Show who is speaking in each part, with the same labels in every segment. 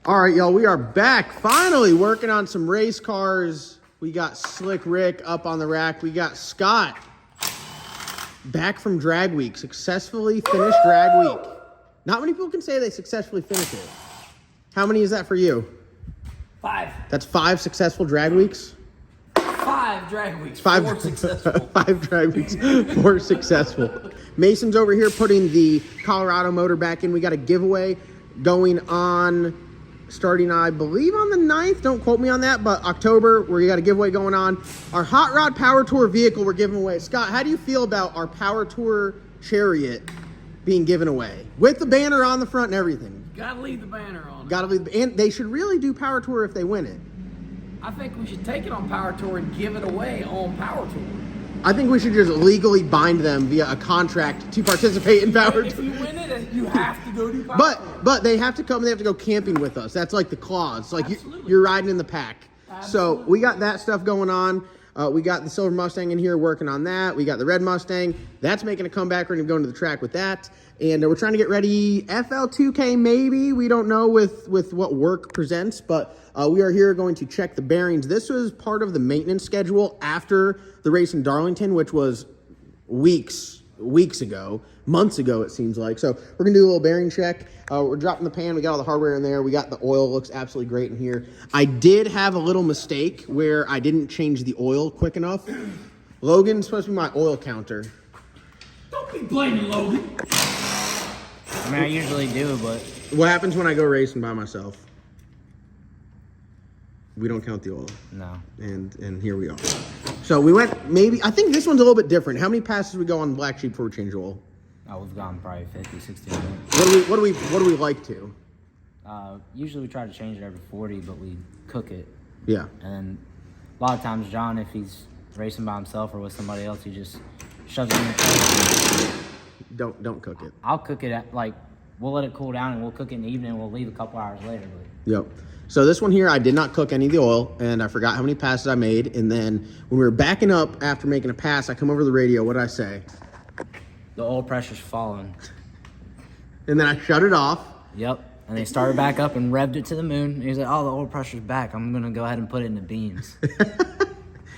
Speaker 1: All right, y'all, we are back finally working on some race cars. We got Slick Rick up on the rack. We got Scott back from drag week, successfully finished drag week. Not many people can say they successfully finished it. How many is that for you?
Speaker 2: 5.
Speaker 1: That's 5 successful drag weeks?
Speaker 2: 5 drag weeks,
Speaker 1: 4
Speaker 2: successful.
Speaker 1: 5 drag weeks, 4 successful. Mason's over here putting the Colorado motor back in. We got a giveaway going on starting, I believe, on the 9th. Don't quote me on that, but October, where you got a giveaway going on. Our Hot Rod Power Tour vehicle we're giving away. Scott, how do you feel about our Power Tour Chariot being given away? With the banner on the front and everything.
Speaker 2: Gotta leave the banner on.
Speaker 1: Gotta leave, and they should really do Power Tour if they win it.
Speaker 2: I think we should take it on Power Tour and give it away on Power Tour.
Speaker 1: I think we should just legally bind them via a contract to participate in Power Tour.
Speaker 2: If you win it, you have to go do Power Tour.
Speaker 1: But they have to come. They have to go camping with us. That's like the clause. Like you're riding in the pack.
Speaker 2: Absolutely.
Speaker 1: So we got that stuff going on. We got the silver Mustang in here working on that. We got the red Mustang. That's making a comeback. We're going to go into the track with that. And we're trying to get ready FL2K maybe. We don't know with what work presents, but we are here going to check the bearings. This was part of the maintenance schedule after the race in Darlington, which was weeks ago, months ago it seems like. So we're going to do a little bearing check. We're dropping the pan. We got all the hardware in there. We got the oil. Looks absolutely great in here. I did have a little mistake where I didn't change the oil quick enough. Logan's supposed to be my oil counter.
Speaker 2: Don't be blaming Logan.
Speaker 3: I mean, I usually do, but...
Speaker 1: What happens when I go racing by myself? We don't count the oil.
Speaker 3: No.
Speaker 1: And here we are. So we went, I think this one's a little bit different. How many passes we go on Black Sheep before we change the oil?
Speaker 3: Oh, we've gone probably 50, 60 minutes.
Speaker 1: What do we like to?
Speaker 3: Usually we try to change it every 40, but we cook it.
Speaker 1: Yeah.
Speaker 3: And then a lot of times John, if he's racing by himself or with somebody else, he just shoves it in the tank.
Speaker 1: Don't cook it.
Speaker 3: I'll cook it we'll let it cool down and we'll cook it in the evening and we'll leave a couple hours later. But...
Speaker 1: Yep. So this one here, I did not cook any of the oil, and I forgot how many passes I made. And then when we were backing up after making a pass, I come over the radio. What did I say?
Speaker 3: The oil pressure's falling.
Speaker 1: And then I shut it off.
Speaker 3: Yep. And they started back up and revved it to the moon. And he's like, oh, the oil pressure's back. I'm going to go ahead and put it in the beans.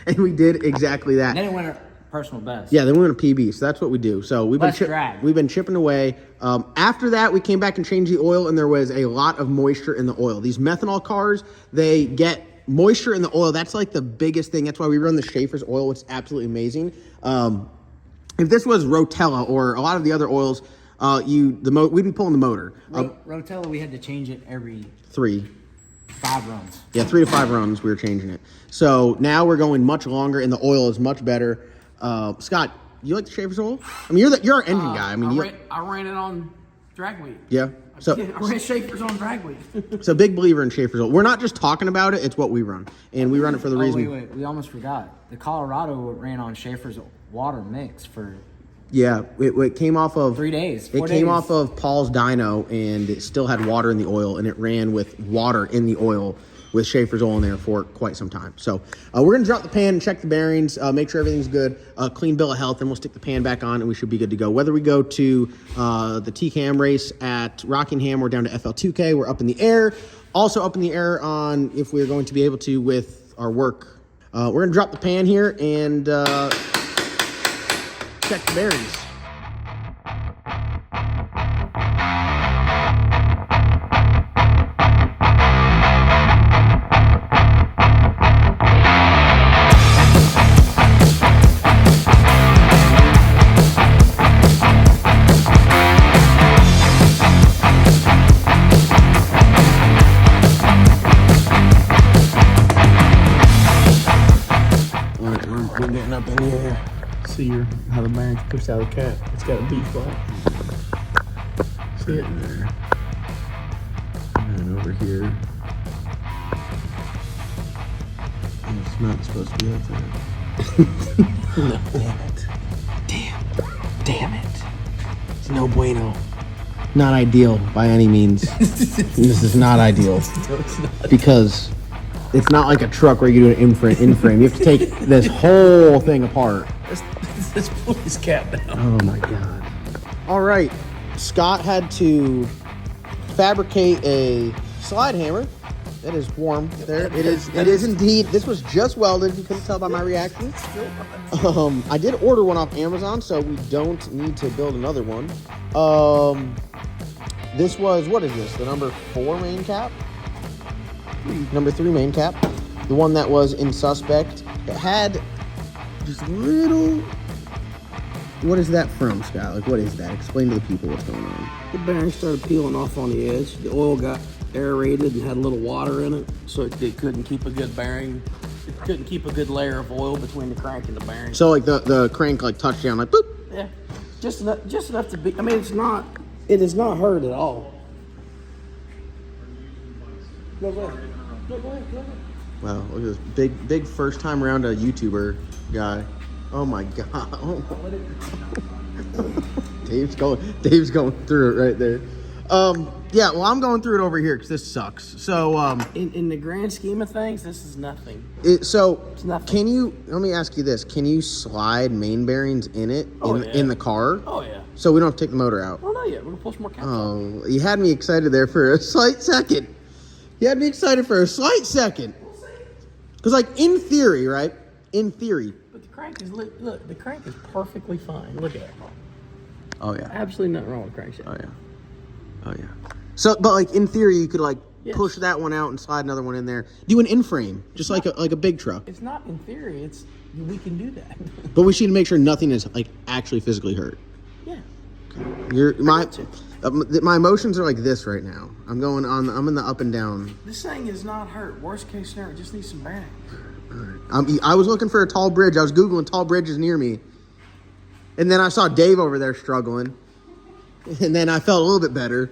Speaker 1: And we did exactly that.
Speaker 3: And then it went a personal best.
Speaker 1: Yeah, then we went to PB, so that's what we do. So we've been chipping away. After that, we came back and changed the oil, and there was a lot of moisture in the oil. These methanol cars, they get moisture in the oil. That's like the biggest thing. That's why we run the Schaefer's oil, which is absolutely amazing. If this was Rotella or a lot of the other oils, we'd be pulling the motor.
Speaker 3: Rotella, we had to change it every
Speaker 1: 5
Speaker 3: runs.
Speaker 1: Yeah, 3 to 5 runs, we were changing it. So now we're going much longer, and the oil is much better. Scott, you like the Schaefer's oil? I mean, you're our engine guy. I mean,
Speaker 2: I ran it on drag week.
Speaker 1: Yeah. So
Speaker 2: I ran Schaefer's on drag week.
Speaker 1: So big believer in Schaefer's oil. We're not just talking about it; it's what we run, and we run it for the reason.
Speaker 3: Wait, we almost forgot. The Colorado ran on Schaefer's water mix for.
Speaker 1: Yeah, it came off of
Speaker 3: 3 days.
Speaker 1: It came off of Paul's dyno, and it still had water in the oil, and it ran with water in the oil with Schaefer's oil in there for quite some time. So we're going to drop the pan and check the bearings, make sure everything's good, clean bill of health, and we'll stick the pan back on, and we should be good to go. Whether we go to the TCAM race at Rockingham or down to FL2K, we're up in the air. Also up in the air on if we're going to be able to with our work. We're going to drop the pan here and check the bearings. We're getting up in here.
Speaker 4: See how the bearings push out of the cap. It's got a B flat. See it?
Speaker 1: There. And over here. And it's not supposed to be like that.
Speaker 4: No. Damn it.
Speaker 1: It's no bueno. Not ideal by any means. This is not ideal.
Speaker 4: No, it's not.
Speaker 1: Because it's not like a truck where you do an in-frame. You have to take this whole thing apart.
Speaker 4: Let's pull his cap down.
Speaker 1: Oh my God. All right. Scott had to fabricate a slide hammer. It is warm there. It is indeed. This was just welded. You couldn't tell by my reaction. I did order one off Amazon, so we don't need to build another one. This was, what is this? The number 4 main cap? Number 3 main cap. The one that was in suspect. It had just little. What is that from, Scott? Like, what is that? Explain to the people what's going on.
Speaker 2: The bearing started peeling off on the edge. The oil got aerated and had a little water in it, so it couldn't keep a good bearing. It couldn't keep a good layer of oil between the crank and the bearing.
Speaker 1: So, like, the crank, like, touched down, like, boop.
Speaker 2: Yeah, just enough to be. I mean, it is not hurt at all. Go ahead.
Speaker 1: Wow, look at this big first time around a YouTuber guy. Oh my God. Oh. Dave's going through it right there. Yeah, well, I'm going through it over here because this sucks. So,
Speaker 2: in the grand scheme of things, this is nothing.
Speaker 1: It's
Speaker 2: nothing.
Speaker 1: Let me ask you this. Can you slide main bearings in it, in the car?
Speaker 2: Oh, yeah.
Speaker 1: So we don't have to take the motor out?
Speaker 2: Oh, no, yeah. We're going to pull some more caps out.
Speaker 1: Oh, you had me excited there for a slight second. Because, like, in theory, right? In theory.
Speaker 2: But the crank is, look, the crank is perfectly fine. Look at it.
Speaker 1: Oh, yeah.
Speaker 2: Absolutely nothing wrong with the crankshaft.
Speaker 1: Oh, yeah. Oh, yeah. So, but, like, in theory, you could, like,
Speaker 2: Yes.
Speaker 1: push that one out and slide another one in there. Do an in-frame, just like a big truck.
Speaker 2: It's not in theory. We can do that.
Speaker 1: But we should make sure nothing is, like, actually physically hurt.
Speaker 2: Yeah.
Speaker 1: My emotions are like this right now. I'm in the up and down.
Speaker 2: This thing is not hurt. Worst case scenario, it just needs some bearings.
Speaker 1: I was looking for a tall bridge. I was Googling tall bridges near me. And then I saw Dave over there struggling. And then I felt a little bit better.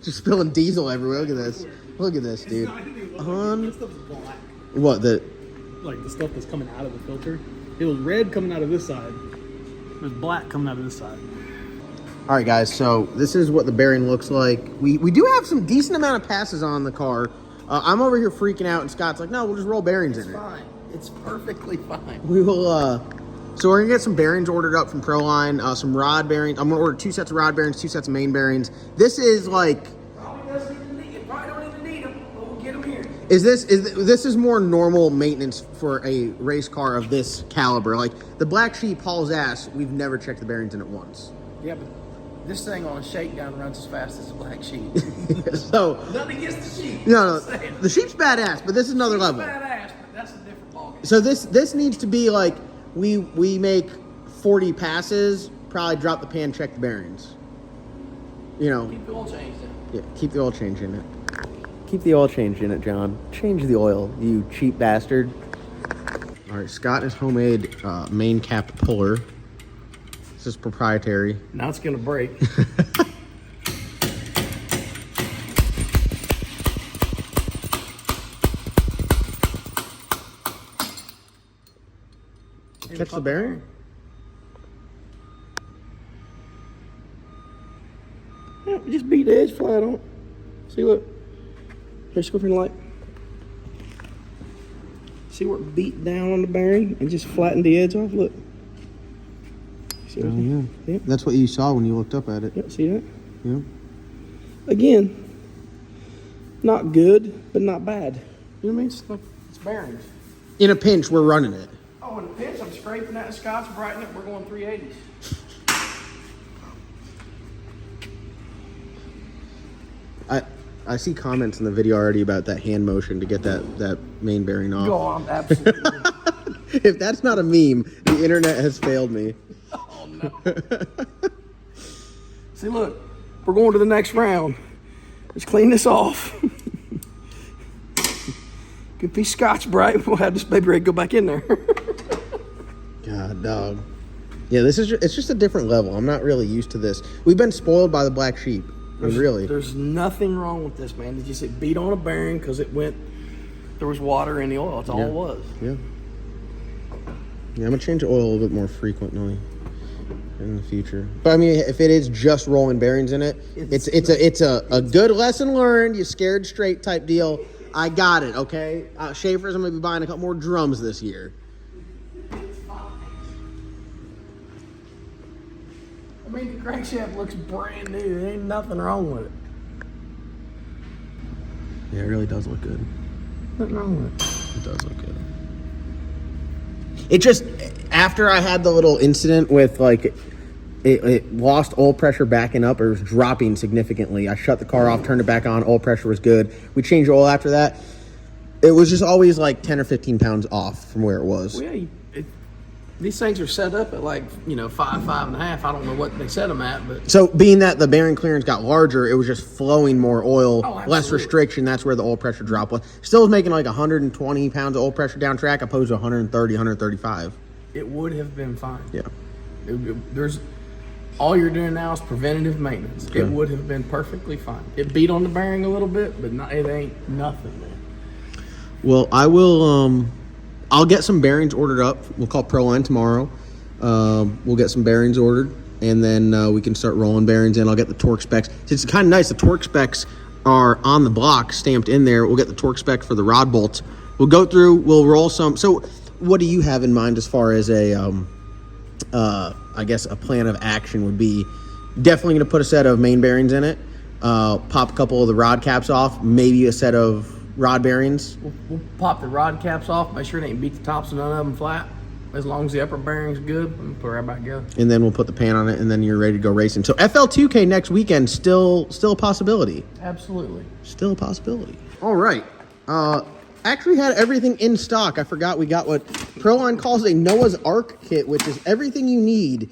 Speaker 1: Just spilling diesel everywhere. Look at this. Look at this, dude.
Speaker 4: This stuff's black.
Speaker 1: What,
Speaker 4: Like the stuff that's coming out of the filter. It was red coming out of this side. It was black coming out of this side.
Speaker 1: All right, guys, so this is what the bearing looks like. We do have some decent amount of passes on the car. I'm over here freaking out, and Scott's like, no, we'll just roll bearings in it.
Speaker 2: It's fine. It's perfectly fine.
Speaker 1: We will, so we're gonna get some bearings ordered up from Proline, some rod bearings. I'm gonna order 2 sets of rod bearings, 2 sets of main bearings. This is like...
Speaker 2: Probably don't even need them, but we'll get them here.
Speaker 1: This is more normal maintenance for a race car of this caliber. Like, the Black Sheep hauls ass, we've never checked the bearings in it once.
Speaker 2: Yeah, but this thing on a shakedown runs as fast as a Black Sheep.
Speaker 1: So...
Speaker 2: Nothing against the Sheep.
Speaker 1: No, the Sheep's badass, but this is another level.
Speaker 2: Badass, but that's a different ballgame.
Speaker 1: So this needs to be like, we make 40 passes, probably drop the pan, check the bearings. You know.
Speaker 2: Keep the oil change in.
Speaker 1: Yeah, keep the oil change in it. Keep the oil change in it, John. Change the oil, you cheap bastard. All right, Scott is homemade main cap puller. This is proprietary.
Speaker 2: Now it's gonna break.
Speaker 1: Catch the bearing?
Speaker 2: Yeah, just beat the edge flat on it. See, look. Here's go for the light. See where it beat down on the bearing and just flattened the edge off? Look. See what
Speaker 1: yeah.
Speaker 2: Yeah.
Speaker 1: That's what you saw when you looked up at it.
Speaker 2: Yeah, see that?
Speaker 1: Yeah.
Speaker 2: Again, not good, but not bad. You know what I mean? It's bearings.
Speaker 1: In a pinch, we're running it.
Speaker 2: Oh, in the pinch, I'm scraping that Scotch, brightening it. We're going 380s.
Speaker 1: I see comments in the video already about that hand motion to get that main bearing off.
Speaker 2: Go on, absolutely.
Speaker 1: If that's not a meme, the internet has failed me.
Speaker 2: Oh, no. See, look. We're going to the next round. Let's clean this off. Good piece of Scotch Brite. We'll have this baby ready to go back in there.
Speaker 1: God, dog. Yeah, it's just a different level. I'm not really used to this. We've been spoiled by the Black Sheep. Really.
Speaker 2: There's nothing wrong with this, man. It just beat on a bearing because there was water in the oil. That's all it was.
Speaker 1: Yeah. Yeah, I'm going to change the oil a little bit more frequently in the future. But I mean, if it is just rolling bearings in it, it's a good lesson learned. You scared straight type deal. I got it, okay? Schaefer's, I'm going to be buying a couple more drums this year.
Speaker 2: I mean, the crankshaft looks brand new. There ain't nothing wrong with it.
Speaker 1: Yeah, it really does look good.
Speaker 2: Nothing wrong with it.
Speaker 1: It does look good. It just, after I had the little incident with like, it lost oil pressure backing up, or it was dropping significantly. I shut the car off, turned it back on, oil pressure was good. We changed oil after that. It was just always like 10 or 15 pounds off from where it was.
Speaker 2: Well, yeah, these things are set up at like, 5.5. I don't know what they set them at, but
Speaker 1: So being that the bearing clearance got larger, it was just flowing more oil, less
Speaker 2: absolutely.
Speaker 1: restriction. That's where the oil pressure drop was. Still was making like 120 pounds of oil pressure down track opposed to 130, 135.
Speaker 2: it would have been fine.
Speaker 1: Yeah.
Speaker 2: There's all you're doing now is preventative maintenance.
Speaker 1: Okay.
Speaker 2: It would have been perfectly fine. It beat on the bearing a little bit, but it ain't nothing, man.
Speaker 1: Well, I will. I'll get some bearings ordered up. We'll call Proline tomorrow. We'll get some bearings ordered, and then we can start rolling bearings in. I'll get the torque specs. It's kind of nice. The torque specs are on the block, stamped in there. We'll get the torque specs for the rod bolts. We'll go through. We'll roll some. So, what do you have in mind as far as a, I guess a plan of action would be? Definitely going to put a set of main bearings in it. Pop a couple of the rod caps off. Maybe a set of rod bearings.
Speaker 2: We'll pop the rod caps off, make sure they ain't beat the tops of none of them flat. As long as the upper bearing's good, we'll put it right back together.
Speaker 1: And then we'll put the pan on it, and then you're ready to go racing. So FL2K next weekend, still a possibility.
Speaker 2: Absolutely.
Speaker 1: Still a possibility. All right. Actually had everything in stock. I forgot we got what Proline calls a Noah's Ark kit, which is everything you need.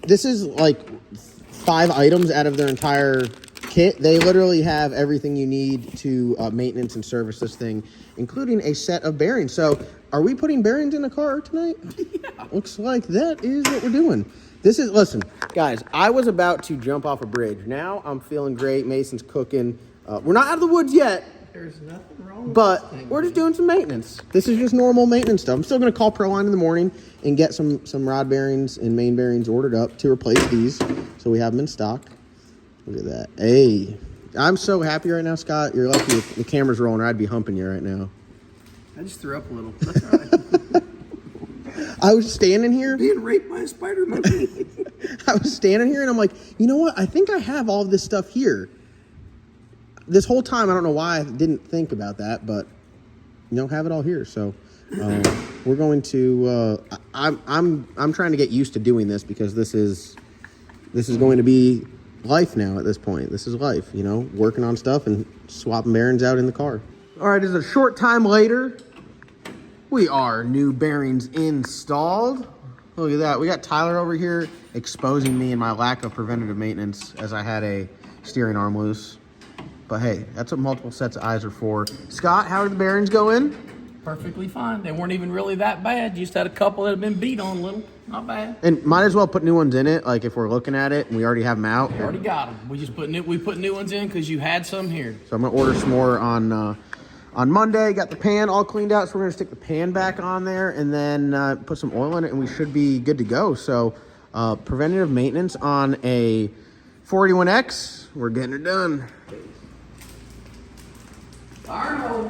Speaker 1: This is like 5 items out of their entire kit. They literally have everything you need to maintenance and service this thing, including a set of bearings. So are we putting bearings in the car tonight? Yeah. Looks like that is what we're doing. Listen, guys, I was about to jump off a bridge. Now I'm feeling great. Mason's cooking. We're not out of the woods yet.
Speaker 2: There's nothing wrong with
Speaker 1: But
Speaker 2: this thing,
Speaker 1: we're just doing some maintenance. This is just normal maintenance stuff. I'm still going to call Proline in the morning and get some rod bearings and main bearings ordered up to replace these, so we have them in stock. Look at that. Hey, I'm so happy right now, Scott. You're lucky the camera's rolling, or I'd be humping you right now.
Speaker 2: I just threw up a little. That's all right.
Speaker 1: I was standing here.
Speaker 2: Being raped by a spider monkey.
Speaker 1: I was standing here, and I'm like, you know what? I think I have all of this stuff here. This whole time, I don't know why I didn't think about that, but have it all here. So we're going to. I'm trying to get used to doing this, because this is going to be life now. At this point, this is life. Working on stuff and swapping bearings out in the car. All right, it's a short time later. We are new bearings installed. Look at that. We got Tyler over here exposing me and my lack of preventative maintenance, as I had a steering arm loose. But hey, that's what multiple sets of eyes are for. Scott, how did the bearings go in?
Speaker 2: Perfectly fine. They weren't even really that bad. You just had a couple that have been beat on a little. Not bad.
Speaker 1: And might as well put new ones in it, like if we're looking at it and we already have them out.
Speaker 2: We already got them. We just put new ones in because you had some here.
Speaker 1: So I'm gonna order some more on Monday. Got the pan all cleaned out, so we're gonna stick the pan back on there and then put some oil in it, and we should be good to go. So preventative maintenance on a 481X, we're getting it done.
Speaker 2: Arnold.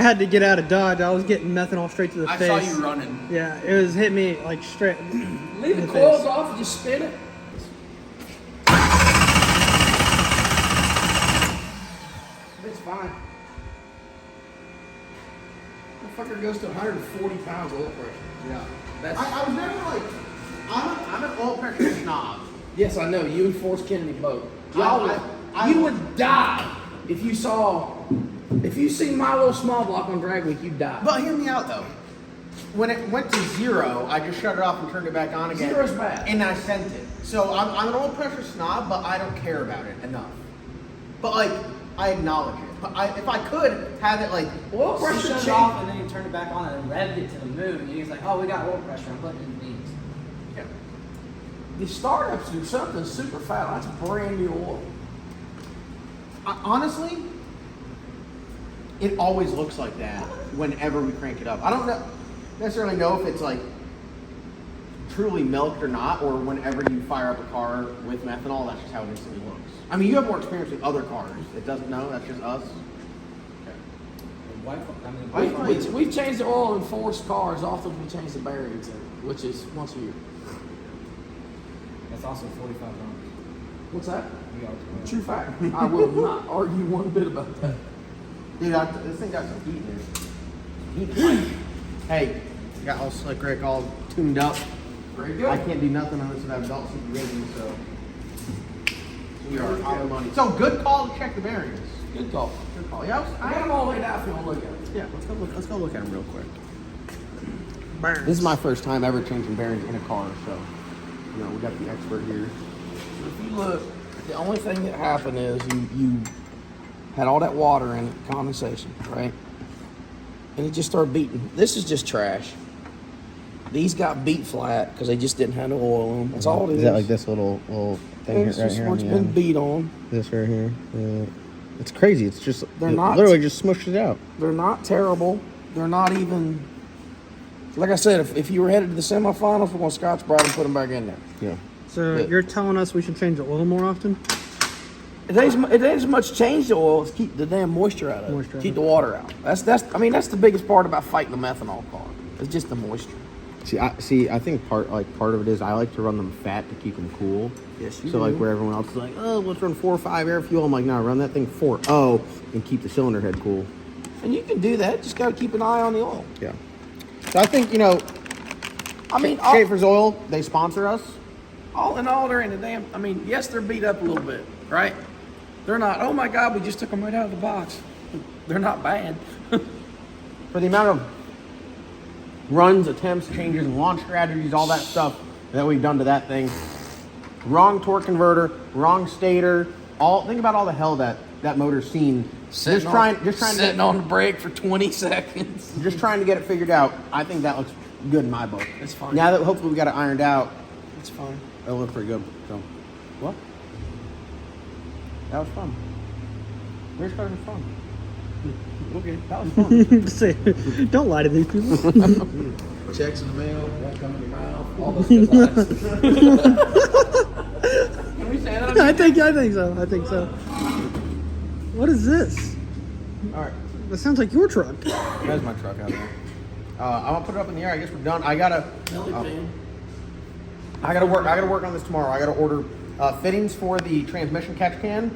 Speaker 5: had to get out of Dodge. I was getting methanol straight to the face.
Speaker 2: I saw you running.
Speaker 5: Yeah, it was hit me like straight.
Speaker 2: Leave the coils off and just spin it. It's fine. The fucker goes to 140 pounds oil pressure. Yeah. That's.
Speaker 1: I was never like, I'm an oil pressure snob.
Speaker 2: Yes, I know. You and Forrest Kennedy both.
Speaker 1: I
Speaker 2: You would die if you seen my little small block on drag week, you'd die.
Speaker 1: But hear me out though. When it went to 0, I just shut it off and turned it back on again.
Speaker 2: 0's bad.
Speaker 1: And I sent it. So I'm an oil pressure snob, but I don't care about it enough. But like, I acknowledge it. But if I could have it like
Speaker 2: Oil
Speaker 3: You
Speaker 2: pressure
Speaker 3: shut it
Speaker 2: change.
Speaker 3: off and then you turned it back on and revved it to the moon. And he's like, oh, we got oil pressure. I'm putting it in these.
Speaker 1: Yeah.
Speaker 2: The startups do something super fat. That's brand new oil.
Speaker 1: Honestly, it always looks like that whenever we crank it up. I don't necessarily know if it's like truly milked or not, or whenever you fire up a car with methanol, that's just how it instantly looks. I mean, you have more experience with other cars. It doesn't know, that's just us.
Speaker 2: We've changed the oil in Forrest cars. Often we change the bearings in it, which is once a year.
Speaker 3: That's also $45.
Speaker 2: What's that?
Speaker 3: We are
Speaker 2: True fact. I will not argue one bit about that.
Speaker 1: Dude, this thing got some heat in it. Heat. Hey, got all Slick Rick all tuned up.
Speaker 2: Very good.
Speaker 1: I can't do nothing unless I have belt supervision, so we are out of money. So good call to check the bearings.
Speaker 2: Good call.
Speaker 1: Good call. Yeah,
Speaker 2: I got them all laid out if you want to look at it.
Speaker 1: yeah. Let's go look at them real quick. This is my first time ever changing bearings in a car, so you know we got the expert here.
Speaker 2: If you look, the only thing that happened is you had all that water in it, condensation, right? And it just started beating. This is just trash. These got beat flat because they just didn't have no oil in them. That's all it is.
Speaker 1: Is that like this little thing
Speaker 2: It's
Speaker 1: right
Speaker 2: just
Speaker 1: here?
Speaker 2: what's
Speaker 1: On the
Speaker 2: been
Speaker 1: end?
Speaker 2: beat on.
Speaker 1: This right here. It's crazy. It's just
Speaker 2: They're
Speaker 1: it
Speaker 2: not-
Speaker 1: literally just smushed it out.
Speaker 2: They're not terrible. They're not even. Like I said, if you were headed to the semifinals, we're going to Scotch Brite and put them back in there.
Speaker 1: Yeah.
Speaker 5: So you're telling us we should change the oil more often?
Speaker 2: It ain't as much change the oil as keep the damn moisture out of it.
Speaker 5: Moisture out
Speaker 2: Keep
Speaker 5: of
Speaker 2: the water out. That's the biggest part about fighting a methanol car. It's just the moisture.
Speaker 1: I think part of it is I like to run them fat to keep them cool.
Speaker 2: Yes, you
Speaker 1: So like
Speaker 2: do.
Speaker 1: where everyone else is like, oh, let's run 4 or 5 air fuel. I'm like, no, run that thing 4.0 and keep the cylinder head cool.
Speaker 2: And you can do that. Just got to keep an eye on the oil.
Speaker 1: Yeah. So I think
Speaker 2: I mean,
Speaker 1: Schaefer's Oil, they sponsor us.
Speaker 2: all in all, they're in the damn. I mean, yes, they're beat up a little bit, right? They're not. Oh my God, we just took them right out of the box. They're not bad.
Speaker 1: For the amount of runs, attempts, changes, launch strategies, all that stuff that we've done to that thing. Wrong torque converter, wrong stator. Think about all the hell that motor's seen. Just trying
Speaker 2: sitting on the brake for 20 seconds.
Speaker 1: Just trying to get it figured out. I think that looks good in my book.
Speaker 2: It's fine.
Speaker 1: Now that hopefully we got it ironed out,
Speaker 2: It's fine.
Speaker 1: it'll look pretty good. So, what? That was fun. Race cars are fun. Okay, that was fun.
Speaker 5: Say, don't lie to these people.
Speaker 2: Checks in the mail, won't come in your mouth. All those good lines. Can we say that?
Speaker 5: I think so. What is this?
Speaker 1: All right.
Speaker 5: That sounds like your truck.
Speaker 1: That's my truck out there. I'm gonna put it up in the air. I guess we're done. I gotta work on this tomorrow. I gotta order fittings for the transmission catch can,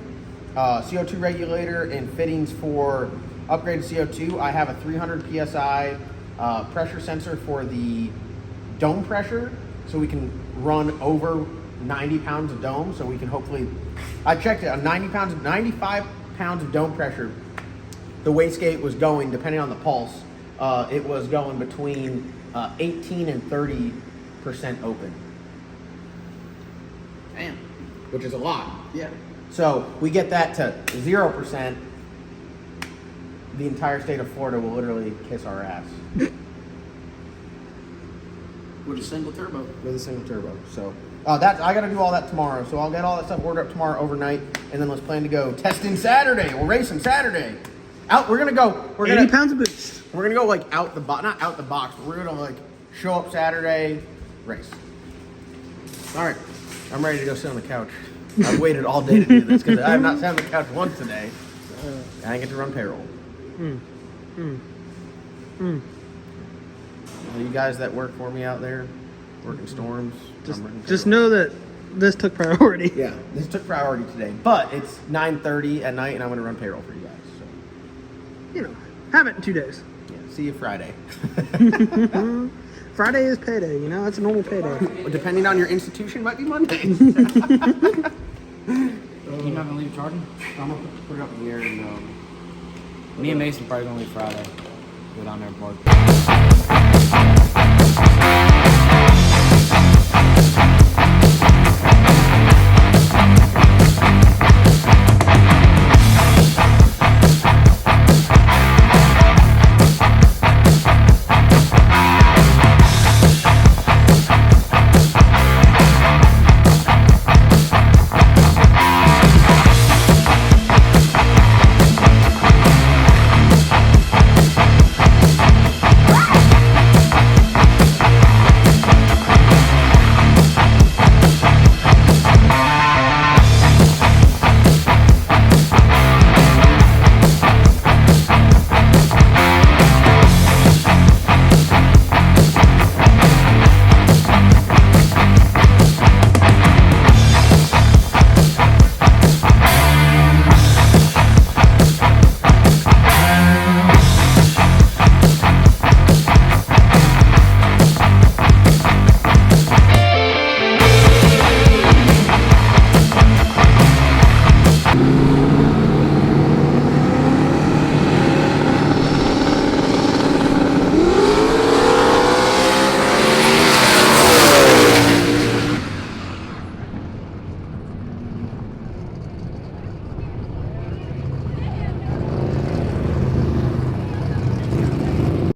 Speaker 1: CO2 regulator, and fittings for upgraded CO2. I have a 300 psi pressure sensor for the dome pressure, so we can run over 90 pounds of dome. So we can hopefully. I checked it on 95 pounds of dome pressure. The wastegate was going, depending on the pulse, it was going between 18 and 30% open.
Speaker 2: Damn.
Speaker 1: Which is a lot.
Speaker 2: Yeah.
Speaker 1: So we get that to 0%, the entire state of Florida will literally kiss our ass
Speaker 2: With a single turbo.
Speaker 1: with a single turbo. So I got to do all that tomorrow. So I'll get all that stuff ordered up tomorrow overnight, and then let's plan to go testing Saturday. We'll race them Saturday. We're gonna go.
Speaker 5: 80 pounds of boost.
Speaker 1: We're gonna go like out the box, not out the box, but we're gonna like show up Saturday, race. All right, I'm ready to go sit on the couch. I've waited all day to do this because I have not sat on the couch once today. I didn't get to run payroll. You guys that work for me out there, working storms,
Speaker 5: Just know that this took priority.
Speaker 1: yeah, this took priority today. But it's 9:30 at night, and I'm going to run payroll for you guys. So,
Speaker 5: You know, have it in 2 days.
Speaker 1: yeah, see you Friday.
Speaker 5: Friday is payday, you know, that's a normal payday.
Speaker 1: Depending on your institution, might be Monday.
Speaker 3: You not gonna leave charging?
Speaker 1: I'm gonna put it up in here and
Speaker 3: Me and Mason probably gonna leave Friday. Go down there and park.